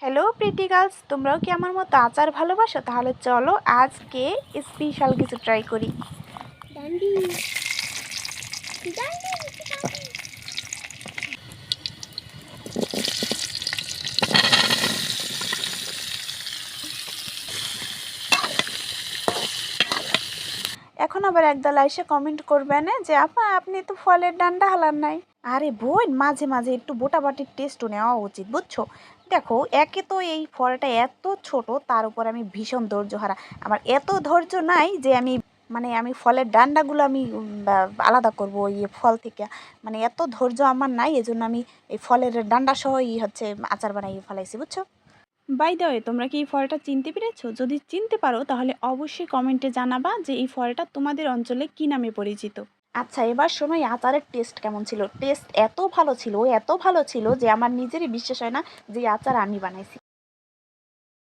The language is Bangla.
হ্যালো প্রিটি গার্লস, তোমরাও কি আমার মতো আচার ভালোবাসো? তাহলে চলো আজকে স্পেশাল কিছু ট্রাই করি। এখন আবার একদল এসে কমেন্ট করবে না যে আপা আপনি তো ফলের ডান্ডা হালান নাই। আরে বোন, মাঝে মাঝে একটু বোটাবাটির টেস্টও নেওয়া উচিত, বুঝছো? দেখো, একে তো এই ফলটা এত ছোট, তার উপর আমি ভীষণ ধৈর্যহারা। আমার এত ধৈর্য নাই যে আমি ফলের ডান্ডাগুলো আমি আলাদা করব ওই ফল থেকে। মানে এত ধৈর্য আমার নাই, এজন্য আমি এই ফলের ডান্ডা সহই হচ্ছে আচার বানাই ফেলাইছি, বুঝছো? বাই দ্য ওয়ে, তোমরা কি এই ফলটা চিনতে পেরেছো? যদি চিনতে পারো তাহলে অবশ্যই কমেন্টে জানাবা যে এই ফলটা তোমাদের অঞ্চলে কি নামে পরিচিত। আচ্ছা, এবার শোনো এই আচারের টেস্ট কেমন ছিল। টেস্ট এত ভালো ছিল, এত ভালো ছিল যে আমার নিজেরই বিশ্বাস হয় না যে এই আচার আমি বানাইছি।